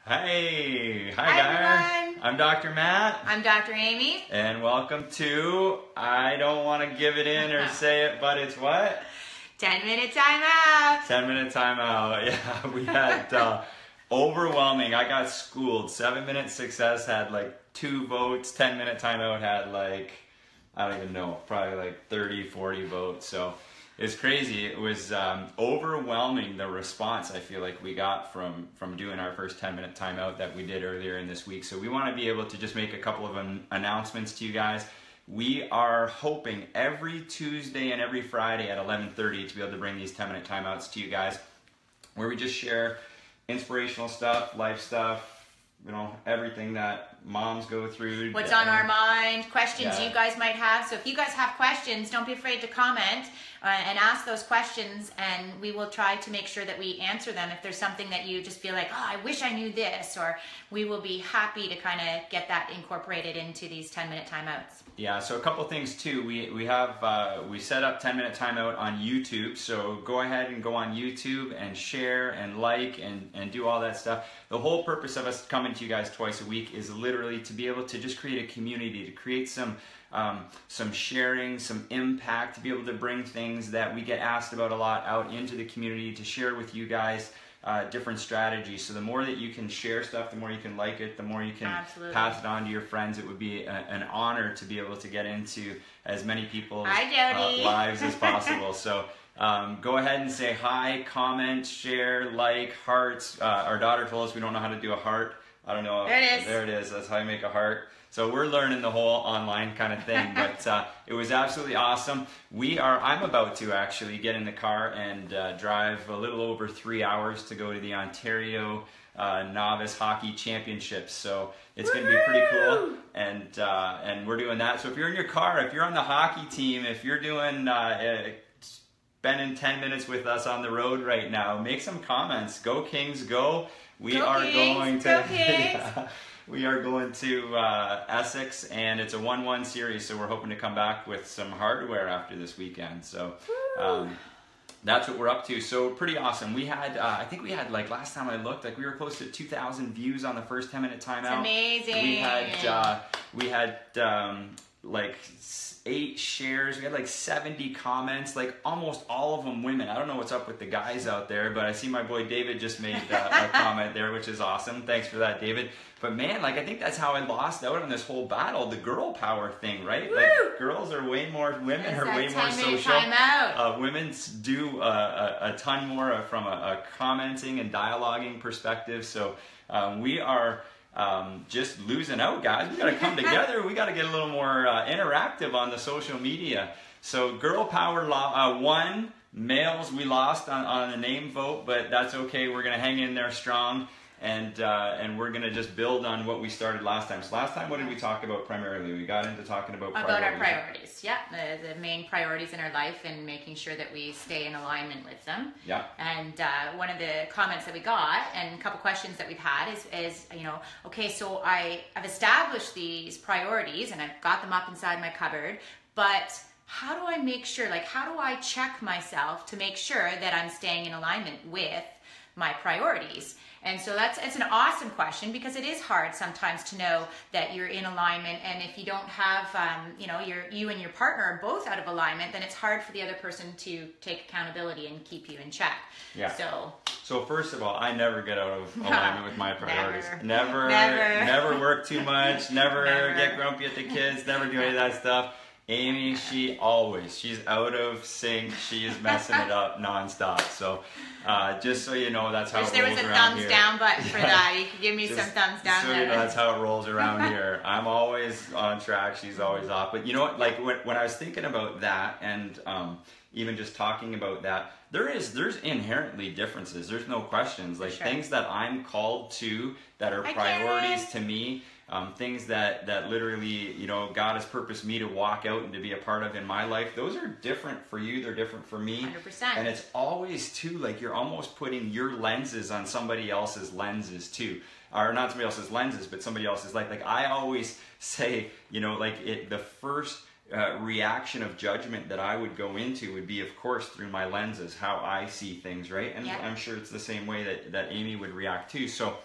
Hi Hi guys. everyone. I'm Dr. Matt. I'm Dr. Amy. And welcome to, I don't want to give it in or say it, but it's what? 10-minute timeout. 10-minute timeout. Yeah, we had overwhelming. I got schooled. 7-minute success had like 2 votes. 10-minute timeout had like, I don't even know, probably like 30, 40 votes. So it's crazy. It was overwhelming, the response I feel like we got from doing our first 10-minute timeout that we did earlier in this week. So we want to be able to just make a couple of announcements to you guys. We are hoping every Tuesday and every Friday at 11:30 to be able to bring these 10-minute timeouts to you guys, where we just share inspirational stuff, life stuff, you know, everything that moms go through. What's on our mind, questions Yeah. you guys might have. So if you guys have questions, don't be afraid to comment and ask those questions, and we will try to make sure that we answer them. If there's something that you just feel like, oh, I wish I knew this, or we will be happy to kind of get that incorporated into these 10-minute timeouts. Yeah, so a couple things too. We set up 10-minute timeout on YouTube, so go ahead and go on YouTube and share and like and do all that stuff. The whole purpose of us coming to you guys twice a week is literally to be able to just create a community, to create some sharing, some impact, to be able to bring things that we get asked about a lot out into the community, to share with you guys different strategies. So the more that you can share stuff, the more you can like it, the more you can Absolutely. pass it on to your friends. It would be an honor to be able to get into as many people's lives as possible. So go ahead and say hi, comment, share, like, hearts. Our daughter told us we don't know how to do a heart. I don't know. There it is. There it is. That's how you make a heart. So we're learning the whole online kind of thing, but it was absolutely awesome. I'm about to actually get in the car and drive a little over 3 hours to go to the Ontario Novice Hockey Championships. So it's going to be pretty cool, and we're doing that. So if you're in your car, if you're on the hockey team, if you're doing spending 10 minutes with us on the road right now, make some comments. Go Kings, go! We are going to Essex, and it's a 1-1 series, so we're hoping to come back with some hardware after this weekend. So that's what we're up to. So pretty awesome. We had, I think we had, like, last time I looked, like we were close to 2,000 views on the first 10-minute timeout. It's amazing. We had like 8 shares. We had like 70 comments, like almost all of them women. I don't know what's up with the guys out there, but I see my boy David just made a comment there, which is awesome. Thanks for that, David. But man, like, I think that's how I lost out on this whole battle, the girl power thing, right? Woo! Like, girls are way more, women are way more social. Women do a ton more from a commenting and dialoguing perspective. So we are just losing out, guys. We got to come together. We got to get a little more interactive on the social media. So girl power won. Males, we lost on a name vote, but that's okay. We're going to hang in there strong, and we're going to just build on what we started last time. So last time, what did we talk about primarily? We got into talking about priorities. Our priorities, yeah. The main priorities in our life, and making sure that we stay in alignment with them. Yeah. And one of the comments that we got, and a couple questions that we've had is you know, okay, so I've established these priorities and I've got them up inside my cupboard, but how do I make sure, like, how do I check myself to make sure that I'm staying in alignment with my priorities? And so it's an awesome question, because it is hard sometimes to know that you're in alignment, and if you don't have, you know, you and your partner are both out of alignment, then it's hard for the other person to take accountability and keep you in check. Yeah. So first of all, I never get out of alignment with my priorities. Never work too much. Never get grumpy at the kids. Never do any of that stuff. Amy, she's out of sync. She is messing it up nonstop. So just so you know, that's how it rolls around here. There was a thumbs down button for that. You can give me some thumbs down so there. You know, that's how it rolls around here. I'm always on track. She's always off. But you know what? Like when I was thinking about that, and even just talking about that, there's inherently differences. There's no questions. Like things that I'm called to, that are priorities to me. Things that literally, you know, God has purposed me to walk out and to be a part of in my life. Those are different for you. They're different for me. 100%. And it's always too, like, you're almost putting your lenses on somebody else's lenses too. Or not somebody else's lenses, but somebody else's life. Like I always say, you know, like the first reaction of judgment that I would go into would be, of course, through my lenses, how I see things, right? And I'm sure it's the same way that Amy would react too. So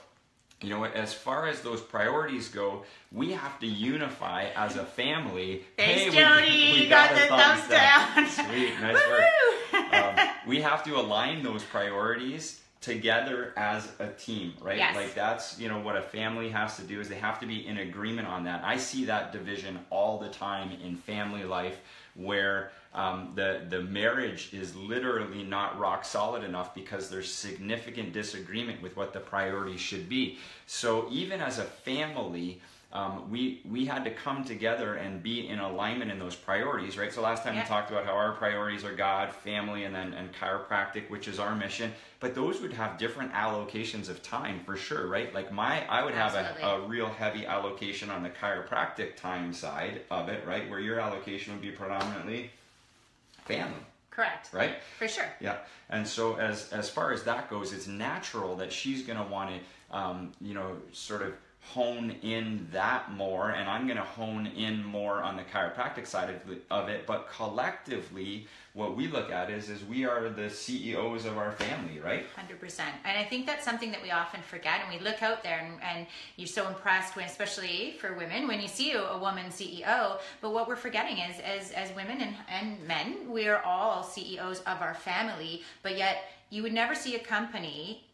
you know, as far as those priorities go, we have to unify as a family. Thanks, Jody. We got the thumbs down. Sweet, nice work. We have to align those priorities together as a team, right? Yes. Like that's, you know, what a family has to do is they have to be in agreement on that. I see that division all the time in family life where the marriage is literally not rock solid enough because there's significant disagreement with what the priorities should be. So even as a family, we had to come together and be in alignment in those priorities, right? So last time we talked about how our priorities are God, family, and chiropractic, which is our mission. But those would have different allocations of time for sure, right? Like I would have a real heavy allocation on the chiropractic time side of it, right? Where your allocation would be predominantly family. Correct. Right? For sure. Yeah. And so as far as that goes, it's natural that she's going to want to, you know, sort of hone in that more, and I'm going to hone in more on the chiropractic side of it. But collectively, what we look at is we are the CEOs of our family, right? 100%. And I think that's something that we often forget, and we look out there and you're so impressed when, especially for women, when you see a woman CEO. But what we're forgetting is as women and men, we are all CEOs of our family, but yet you would never see a company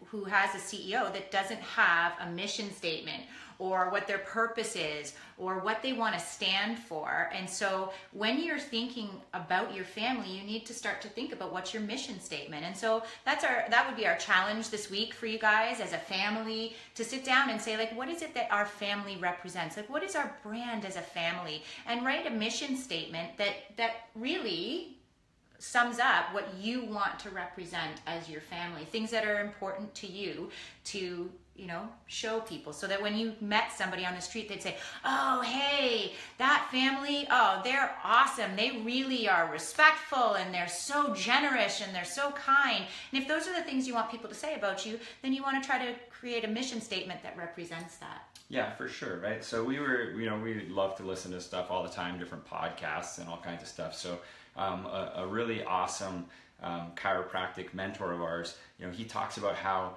who has a CEO that doesn't have a mission statement or what their purpose is or what they want to stand for. And so when you're thinking about your family, you need to start to think about what's your mission statement. And so that would be our challenge this week for you guys as a family, to sit down and say, like, what is it that our family represents? Like, what is our brand as a family? And write a mission statement that really sums up what you want to represent as your family, things that are important to you to, you know, show people, so that when you met somebody on the street, they'd say, oh, hey, that family, oh, they're awesome. They really are respectful and they're so generous and they're so kind. And if those are the things you want people to say about you, then you want to try to create a mission statement that represents that. Yeah, for sure, right? So we love to listen to stuff all the time, different podcasts and all kinds of stuff. So a really awesome chiropractic mentor of ours, you know, he talks about how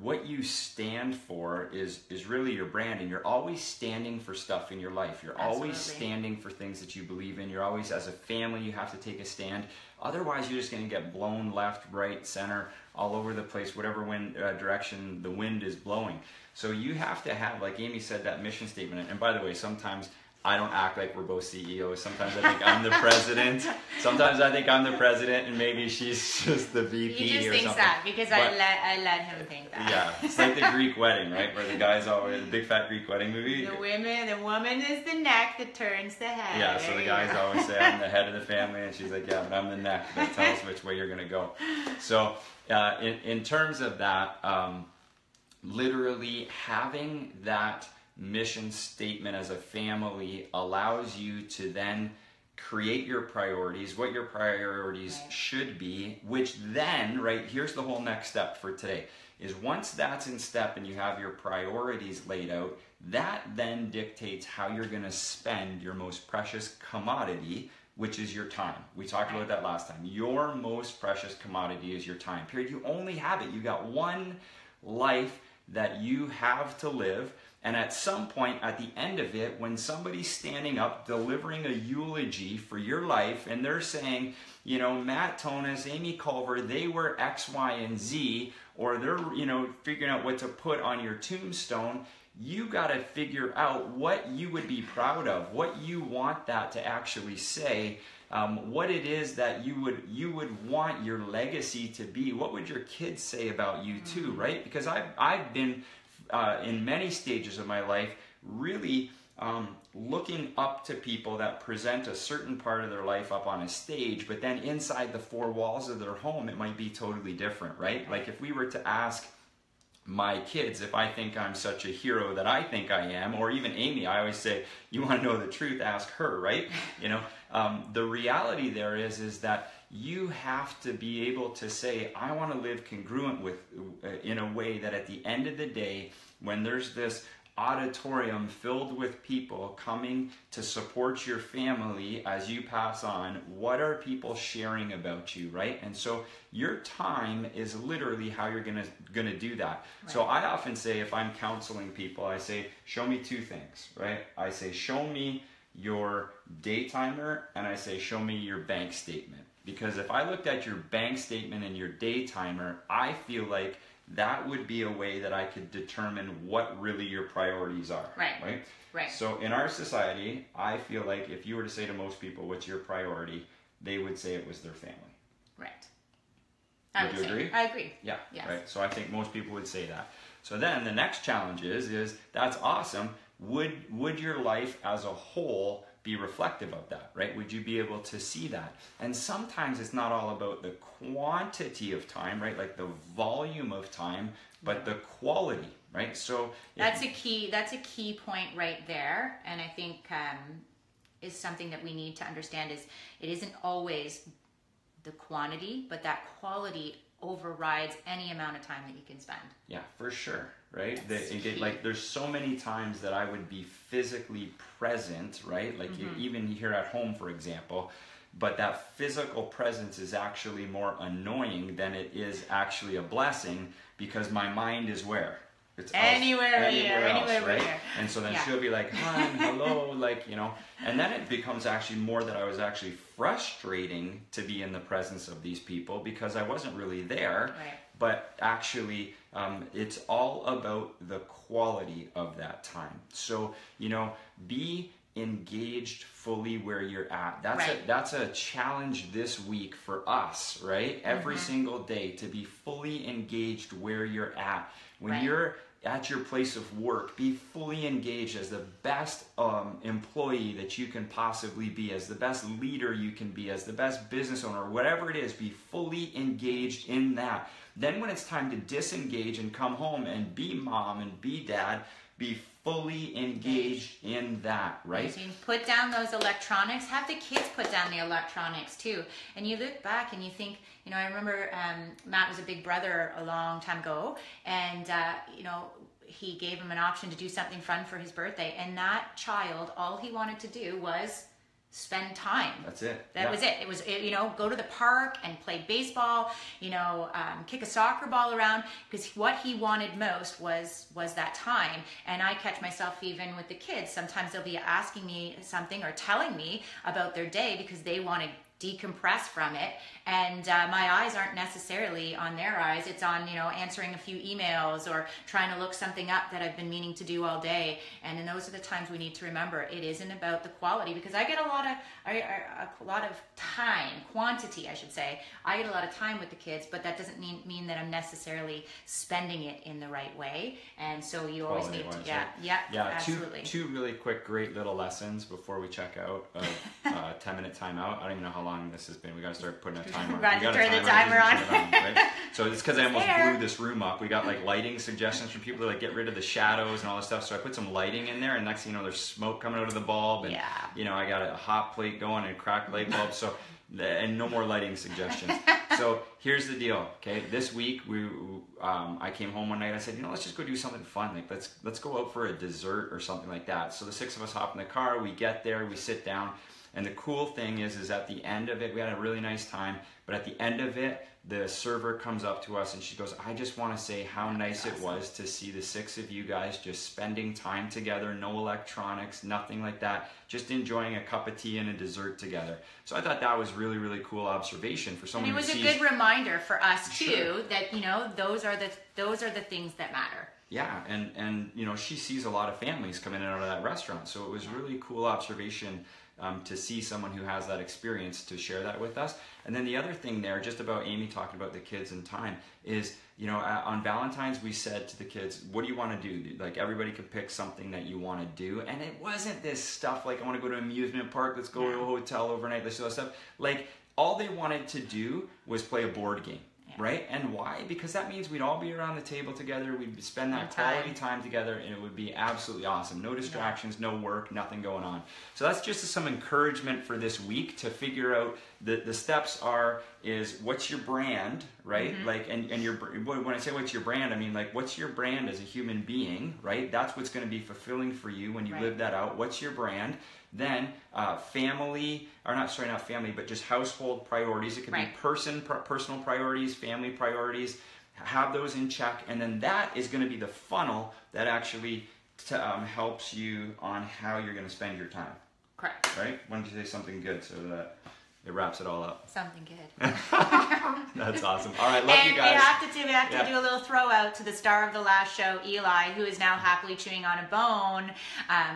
what you stand for is really your brand, and you're always standing for stuff in your life. You're always standing for things that you believe in. You're always, as a family, you have to take a stand. Otherwise, you're just going to get blown left, right, center, all over the place, whatever direction the wind is blowing. So you have to have, like Amy said, that mission statement. And by the way, sometimes I don't act like we're both CEOs. Sometimes I think I'm the president. Sometimes I think I'm the president and maybe she's just the VP or something. He just thinks that because I let him think that. Yeah, it's like the Greek wedding, right? Where the guy's always, the big fat Greek wedding movie. The woman is the neck that turns the head. Yeah, so the guys always say, I'm the head of the family, and she's like, yeah, but I'm the neck that tells which way you're going to go. So in terms of that, literally having that mission statement as a family allows you to then create your priorities, what your priorities should be, which then, right, here's the whole next step for today, is once that's in step and you have your priorities laid out, that then dictates how you're going to spend your most precious commodity, which is your time. We talked about that last time. Your most precious commodity is your time, period. You only have it. You got one life that you have to live. And at some point, at the end of it, when somebody's standing up, delivering a eulogy for your life, and they're saying, you know, Matt Tonis, Amy Culver, they were X, Y, and Z, or they're, you know, figuring out what to put on your tombstone, you got to figure out what you would be proud of, what you want that to actually say, what it is that you would want your legacy to be. What would your kids say about you too, right? Because I've been in many stages of my life, really looking up to people that present a certain part of their life up on a stage, but then inside the four walls of their home, it might be totally different, right? Like if we were to ask my kids if I think I'm such a hero that I think I am, or even Amy, I always say, you want to know the truth, ask her, right? You know, the reality there is that you have to be able to say, I want to live congruent with, in a way that at the end of the day, when there's this auditorium filled with people coming to support your family as you pass on, what are people sharing about you, right? And so your time is literally how you're gonna do that. Right. So I often say, if I'm counseling people, I say, show me two things, right? I say, show me your day timer, and I say, show me your bank statement. Because if I looked at your bank statement and your day timer, I feel like that would be a way that I could determine what really your priorities are. Right. So in our society, I feel like if you were to say to most people, what's your priority? They would say it was their family. Right. Would you agree? I agree. Yeah. Yes. Right. So I think most people would say that. So then the next challenge is that's awesome. Would your life as a whole be reflective of that, right? Would you be able to see that? And sometimes it's not all about the quantity of time, right? Like the volume of time, but the quality, right? So that's a key point right there. And I think is something that we need to understand is it isn't always the quantity, but that quality overrides any amount of time that you can spend. Yeah, for sure, right? Like there's so many times that I would be physically present, right? Like even here at home, for example, but that physical presence is actually more annoying than it is actually a blessing, because my mind is where? It's anywhere else, right? And so then she'll be like, hi, hello, like, you know, and then it becomes actually more that I was actually frustrating to be in the presence of these people because I wasn't really there. Right. But actually, it's all about the quality of that time. So, you know, be engaged fully where you're at. That's a challenge this week for us, right? Every single day to be fully engaged where you're at. When you're at your place of work, be fully engaged as the best employee that you can possibly be, as the best leader you can be, as the best business owner, whatever it is, be fully engaged in that. Then when it's time to disengage and come home and be mom and be dad, be fully engaged in that, right? So you put down those electronics, have the kids put down the electronics too. And you look back and you think, you know, I remember Matt was a big brother a long time ago, and you know, he gave him an option to do something fun for his birthday, and that child, all he wanted to do was spend time. That's it. That was it. It was, you know, go to the park and play baseball, you know, kick a soccer ball around, because what he wanted most was that time. And I catch myself even with the kids. Sometimes they'll be asking me something or telling me about their day because they want to decompress from it, and my eyes aren't necessarily on their eyes. It's on, you know, answering a few emails or trying to look something up that I've been meaning to do all day. And then those are the times we need to remember it isn't about the quality, because I get a lot of time, quantity I should say. I get a lot of time with the kids, but that doesn't mean that I'm necessarily spending it in the right way. And so you always need to, yeah, absolutely. Two really quick, great little lessons before we check out of 10-minute timeout. I don't even know how long this has been. We got to start putting a timer. We got to turn the timer on. Right? So it's because I almost blew this room up. We got like lighting suggestions from people to like get rid of the shadows and all this stuff. So I put some lighting in there, and next thing you know, there's smoke coming out of the bulb, and you know, I got a hot plate going and cracked light bulbs. So and no more lighting suggestions. So here's the deal. Okay, this week I came home one night. I said, you know, let's just go do something fun. Like let's go out for a dessert or something like that. So the six of us hop in the car. We get there. We sit down. And the cool thing is at the end of it, we had a really nice time, but at the end of it, the server comes up to us and she goes, I just want to say how nice it was to see the six of you guys just spending time together, no electronics, nothing like that, just enjoying a cup of tea and a dessert together. So I thought that was really, really cool observation for someone. And it was a good reminder for us too, that, you know, those are the things that matter. Yeah, and you know, she sees a lot of families come in and out of that restaurant. So it was really cool observation to see someone who has that experience to share that with us. And then the other thing there, just about Amy talking about the kids and time, is, you know, on Valentine's we said to the kids, what do you want to do? Like, everybody could pick something that you want to do. And it wasn't this stuff like, I want to go to an amusement park, let's go to a hotel overnight, let's do that stuff. Like, all they wanted to do was play a board game. Right? And why? Because that means we'd all be around the table together, we'd spend that quality time together, and it would be absolutely awesome. No distractions, no work, nothing going on. So that's just some encouragement for this week to figure out the steps are is what's your brand, right? Like, and your, when I say what's your brand, I mean like what's your brand as a human being, right? That's what's going to be fulfilling for you when you live that out. What's your brand? Then family, or not family, but just household priorities. It could be personal priorities, family priorities. Have those in check, and then that is going to be the funnel that actually helps you on how you're going to spend your time. Correct. Right? Why don't you say something good so that it wraps it all up? Something good. That's awesome. All right, love you guys. We have to do a little throw out to the star of the last show, Eli, who is now happily chewing on a bone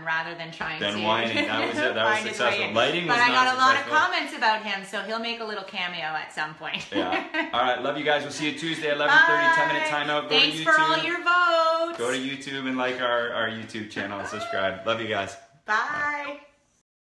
rather than trying to whining. That was it. That was successful. Lighting was But I got a lot of successful. comments about him, so he'll make a little cameo at some point. Yeah. All right, love you guys. We'll see you Tuesday, 11:30, 10-minute timeout. Go Thanks to YouTube. for all your votes. Go to YouTube and like our YouTube channel and subscribe. Love you guys. Bye.